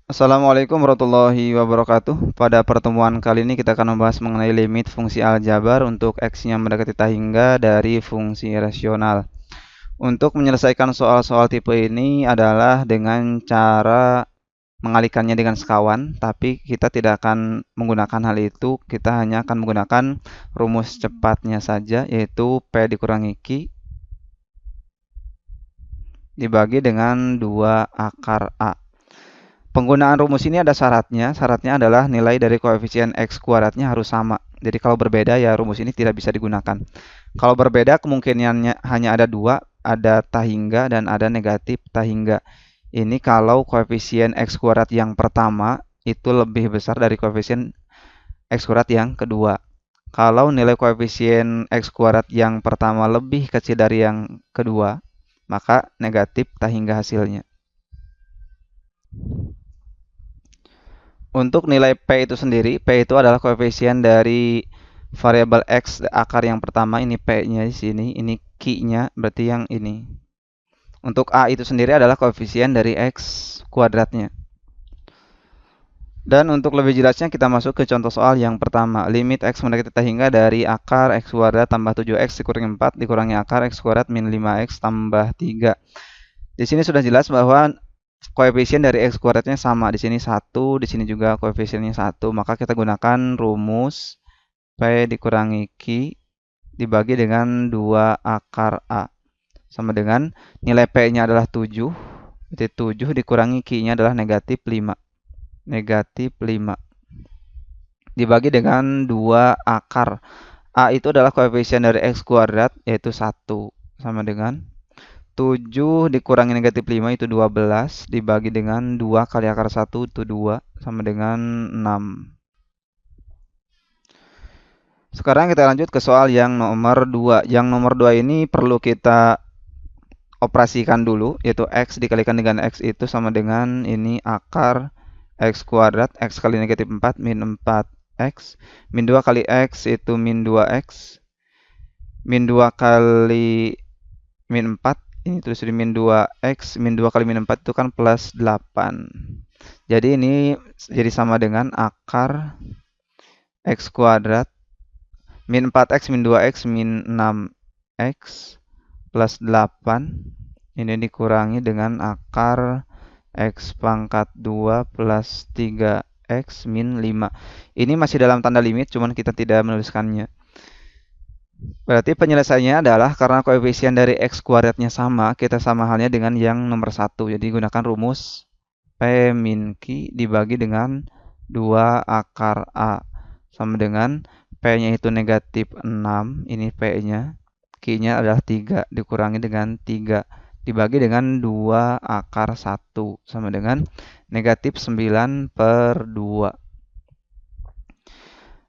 Assalamualaikum warahmatullahi wabarakatuh. Pada pertemuan kali ini kita akan membahas mengenai limit fungsi aljabar untuk x-nya mendekati tak hingga dari fungsi rasional. Untuk menyelesaikan soal-soal tipe ini adalah dengan cara mengalihkannya dengan sekawan, tapi kita tidak akan menggunakan hal itu, kita hanya akan menggunakan rumus cepatnya saja, yaitu P dikurangi Q dibagi dengan 2 akar A. Penggunaan rumus ini ada syaratnya. Syaratnya adalah nilai dari koefisien x kuadratnya harus sama. Jadi kalau berbeda ya rumus ini tidak bisa digunakan. Kalau berbeda kemungkinannya hanya ada dua, ada tahingga dan ada negatif tahingga. Ini kalau koefisien x kuadrat yang pertama itu lebih besar dari koefisien x kuadrat yang kedua. Kalau nilai koefisien x kuadrat yang pertama lebih kecil dari yang kedua, maka negatif tahingga hasilnya. Untuk nilai P itu sendiri, P itu adalah koefisien dari variabel X akar yang pertama, ini P-nya di sini, ini Q-nya, berarti yang ini. Untuk A itu sendiri adalah koefisien dari X kuadratnya. Dan untuk lebih jelasnya kita masuk ke contoh soal yang pertama. Limit X mendekati tak hingga dari akar X kuadrat tambah 7X dikurangi 4 dikurangi akar X kuadrat min 5X tambah 3. Di sini sudah jelas bahwa koefisien dari x kuadratnya sama. Di sini 1, di sini juga koefisiennya 1. Maka kita gunakan rumus P dikurangi Q dibagi dengan 2 akar A. Sama dengan nilai P-nya adalah 7. Jadi 7 dikurangi Q-nya adalah negatif 5. Negatif 5. Dibagi dengan 2 akar. A itu adalah koefisien dari x kuadrat, yaitu 1. Sama dengan 7 dikurangi negatif 5 itu 12 dibagi dengan 2 kali akar 1 itu 2 sama dengan 6. Sekarang kita lanjut ke soal yang nomor 2. Yang nomor 2 ini perlu kita operasikan dulu, yaitu x dikalikan dengan x itu sama dengan ini akar x kuadrat, x kali negatif 4 min 4x, min 2 kali x itu min 2x, min 2 kali min 4 ini tulis di min 2x, min 2 kali min 4 itu kan plus 8. Jadi ini jadi sama dengan akar x kuadrat min 4x min 2x min 6x plus 8. Ini dikurangi dengan akar x pangkat 2 plus 3x min 5. Ini masih dalam tanda limit, cuman kita tidak menuliskannya. Berarti penyelesaiannya adalah karena koefisien dari x kuadratnya sama, kita sama halnya dengan yang nomor 1. Jadi gunakan rumus P min Q dibagi dengan 2 akar A. Sama dengan P-nya itu negatif 6, ini P-nya. Q-nya adalah 3, dikurangi dengan 3. Dibagi dengan 2 akar 1. Sama dengan negatif 9 per 2.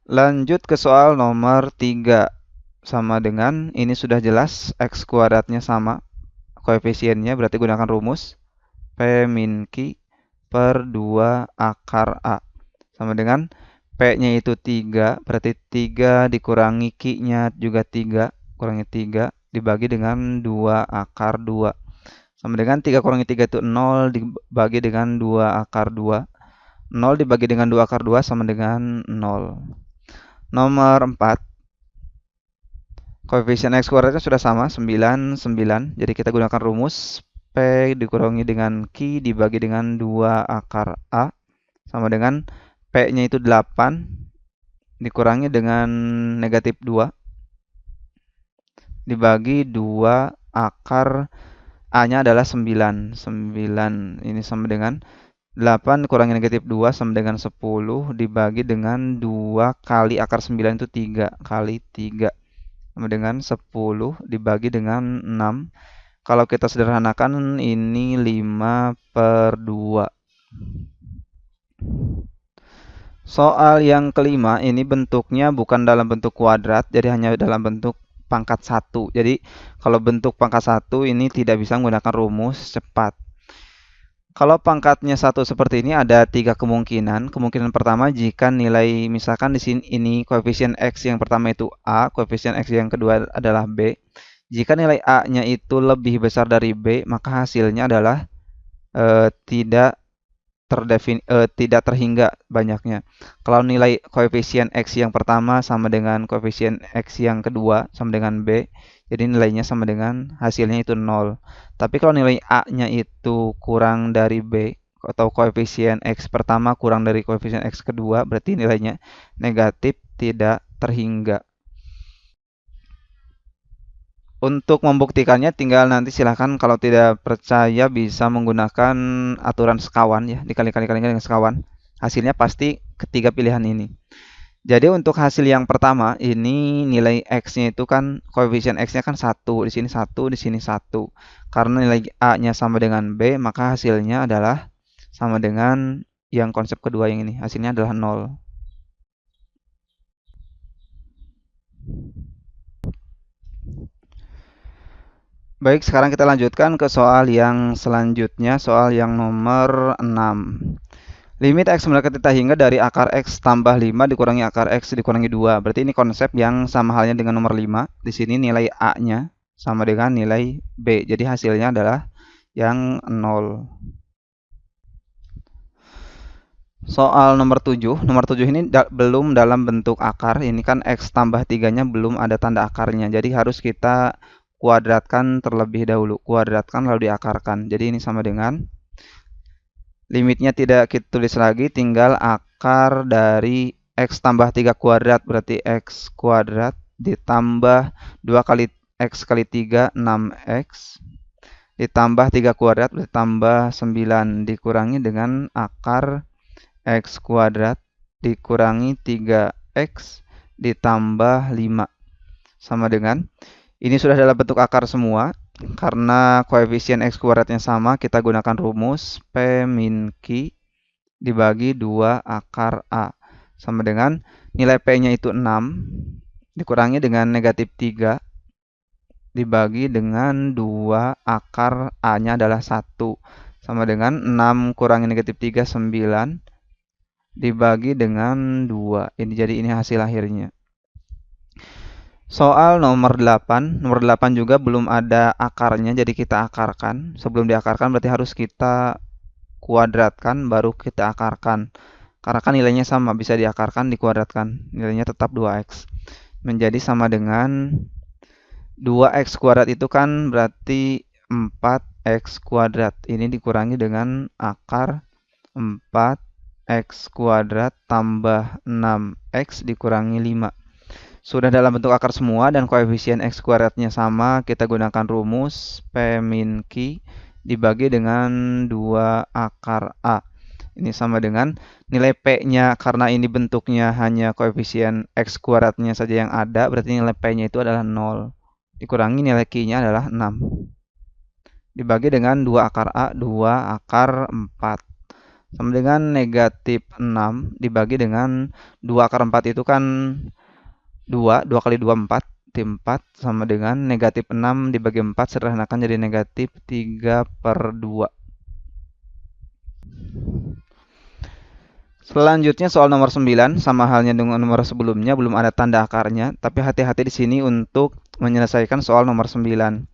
Lanjut ke soal nomor 3. Sama dengan ini sudah jelas x kuadratnya sama koefisiennya, berarti gunakan rumus P min Q per 2 akar A sama dengan P-nya itu 3, berarti 3 dikurangi Q-nya juga 3, kurangi 3 dibagi dengan 2 akar 2 sama dengan 3 kurangi 3 itu 0 dibagi dengan 2 akar 2, 0 dibagi dengan 2 akar 2 sama dengan 0. Nomor 4, koefisien x kuadratnya sudah sama, 9, 9. Jadi kita gunakan rumus P dikurangi dengan Q dibagi dengan 2 akar A. Sama dengan P-nya itu 8 dikurangi dengan negatif 2. Dibagi 2 akar A-nya adalah 9. 9 ini sama dengan 8 kurangi negatif 2 sama dengan 10 dibagi dengan 2 kali akar 9 itu 3 kali 3. Sama dengan 10 dibagi dengan 6. Kalau kita sederhanakan ini 5 per 2. Soal yang kelima ini bentuknya bukan dalam bentuk kuadrat, jadi hanya dalam bentuk pangkat 1. Jadi kalau bentuk pangkat 1 ini tidak bisa menggunakan rumus cepat. Kalau pangkatnya 1 seperti ini ada 3 kemungkinan. Kemungkinan pertama jika nilai misalkan di sini ini koefisien x yang pertama itu A, koefisien x yang kedua adalah B. Jika nilai A-nya itu lebih besar dari B, maka hasilnya adalah tidak tidak terhingga banyaknya. Kalau nilai koefisien X yang pertama sama dengan koefisien X yang kedua sama dengan B, jadi nilainya sama dengan hasilnya itu 0. Tapi kalau nilai A-nya itu kurang dari B, atau koefisien X pertama kurang dari koefisien X kedua, berarti nilainya negatif tidak terhingga. Untuk membuktikannya tinggal nanti silahkan kalau tidak percaya bisa menggunakan aturan sekawan ya, dikali-kali-kalikan dengan sekawan. Hasilnya pasti ketiga pilihan ini. Jadi untuk hasil yang pertama ini nilai X-nya itu kan koefisien X-nya kan 1, di sini 1, di sini 1. Karena nilai A-nya sama dengan B, maka hasilnya adalah sama dengan yang konsep kedua yang ini. Hasilnya adalah 0. Baik, sekarang kita lanjutkan ke soal yang selanjutnya, soal yang nomor 6. Limit X mendekati tak hingga dari akar X tambah 5 dikurangi akar X dikurangi 2. Berarti ini konsep yang sama halnya dengan nomor 5. Di sini nilai A-nya sama dengan nilai B. Jadi hasilnya adalah yang 0. Soal nomor 7. Nomor 7 ini belum dalam bentuk akar. Ini kan X tambah 3-nya belum ada tanda akarnya. Jadi harus kita kuadratkan terlebih dahulu. Kuadratkan lalu diakarkan. Jadi ini sama dengan limitnya tidak kita tulis lagi, tinggal akar dari X tambah 3 kuadrat berarti X kuadrat ditambah 2 kali X kali 3 6X ditambah 3 kuadrat berarti tambah 9 dikurangi dengan akar X kuadrat dikurangi 3X ditambah 5 sama dengan ini sudah dalam bentuk akar semua. Karena koefisien X kuadratnya sama, kita gunakan rumus P min Q dibagi 2 akar A. Sama dengan nilai P-nya itu 6, dikurangi dengan negatif 3, dibagi dengan 2 akar A-nya adalah 1. Sama dengan 6 kurangi negatif 3, 9, dibagi dengan 2. Jadi ini hasil akhirnya. Soal nomor 8. Nomor 8 juga belum ada akarnya, jadi kita akarkan. Sebelum diakarkan berarti harus kita kuadratkan, baru kita akarkan. Karena kan nilainya sama, bisa diakarkan, dikuadratkan. Nilainya tetap 2x. Menjadi sama dengan 2x kuadrat itu kan berarti 4x kuadrat. Ini dikurangi dengan akar 4x kuadrat tambah 6x dikurangi 5. Sudah dalam bentuk akar semua dan koefisien X kuadratnya sama, kita gunakan rumus P min Q dibagi dengan 2 akar A. Ini sama dengan nilai P-nya, karena ini bentuknya hanya koefisien X kuadratnya saja yang ada, berarti nilai P-nya itu adalah 0. Dikurangi nilai Q-nya adalah 6. Dibagi dengan 2 akar A, 2 akar 4. Sama dengan negatif 6 dibagi dengan 2 akar 4 itu kan 2 kali 2 4, 4 sama dengan negatif 6 dibagi 4 sederhanakan jadi negatif 3/2. Selanjutnya soal nomor 9, sama halnya dengan nomor sebelumnya, belum ada tanda akarnya, tapi hati-hati di sini untuk menyelesaikan soal nomor 9.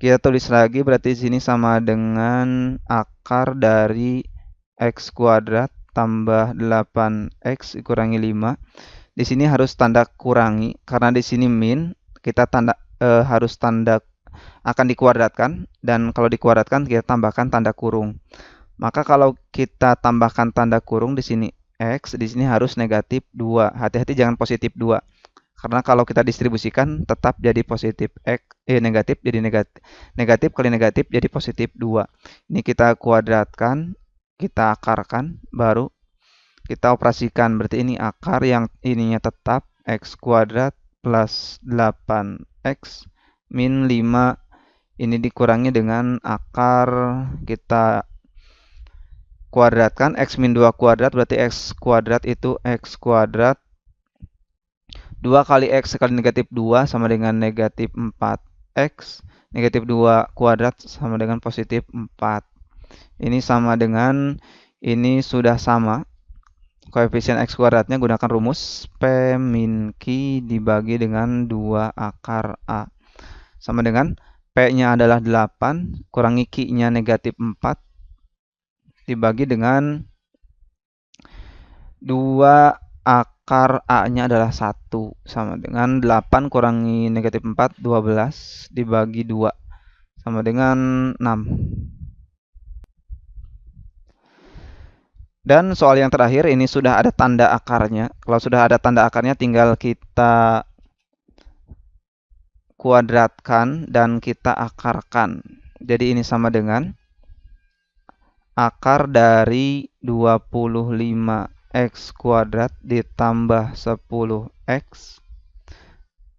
Kita tulis lagi, berarti di sini sama dengan akar dari X kuadrat tambah 8X dikurangi 5. Di sini harus tanda kurangi karena di sini min, kita harus tanda akan dikuadratkan, dan kalau dikuadratkan kita tambahkan tanda kurung. Maka kalau kita tambahkan tanda kurung di sini X, di sini harus negatif 2. Hati-hati jangan positif 2. Karena kalau kita distribusikan tetap jadi positif X, negatif jadi negatif. Negatif kali negatif jadi positif 2. Ini kita kuadratkan, kita akarkan, baru kita operasikan. Berarti ini akar yang ininya tetap X kuadrat plus 8X min 5. Ini dikurangi dengan akar, kita kuadratkan X min 2 kuadrat, berarti X kuadrat itu X kuadrat 2 kali X kali negatif 2 sama dengan negatif 4X. Negatif 2 kuadrat sama dengan positif 4. Ini sama dengan, ini sudah sama. Koefisien X kuadratnya gunakan rumus P min Q dibagi dengan 2 akar A. Sama dengan P-nya adalah 8, kurangi Q-nya negatif 4, dibagi dengan 2 akar A-nya adalah 1 sama dengan 8 kurangi negatif 4, 12 dibagi 2 sama dengan 6. Dan soal yang terakhir ini sudah ada tanda akarnya. Kalau sudah ada tanda akarnya tinggal kita kuadratkan dan kita akarkan. Jadi ini sama dengan akar dari 25x kuadrat ditambah 10x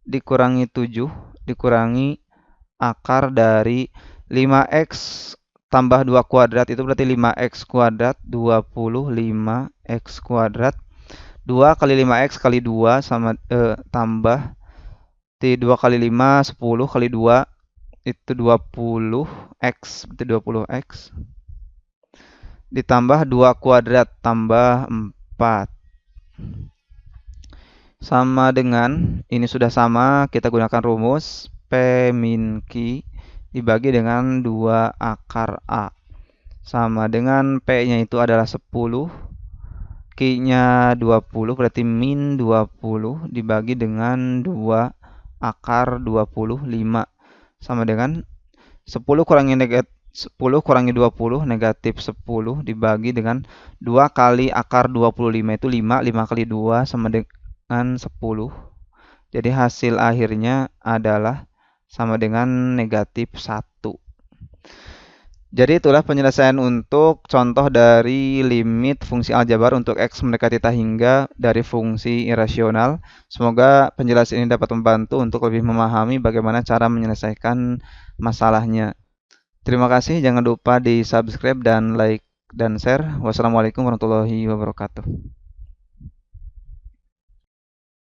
dikurangi 7 dikurangi akar dari 5x tambah 2 kuadrat itu berarti 5x kuadrat 25x kuadrat 2 kali 5x kali 2 sama tambah 2 kali 5 10 kali 2 itu 20x berarti 20x ditambah 2 kuadrat tambah 4 sama dengan ini sudah sama kita gunakan rumus P min Q dibagi dengan 2 akar A sama dengan P-nya itu adalah 10, Q-nya 20 berarti min 20 dibagi dengan 2 akar 25 sama dengan 10 kurangi 20 negatif 10 dibagi dengan 2 kali akar 25 itu 5 kali 2 sama dengan 10. Jadi hasil akhirnya adalah sama dengan negatif 1. Jadi itulah penyelesaian untuk contoh dari limit fungsi aljabar untuk X mendekati tak hingga dari fungsi irasional. Semoga penjelasan ini dapat membantu untuk lebih memahami bagaimana cara menyelesaikan masalahnya. Terima kasih, jangan lupa di subscribe dan like dan share. Wassalamualaikum warahmatullahi wabarakatuh.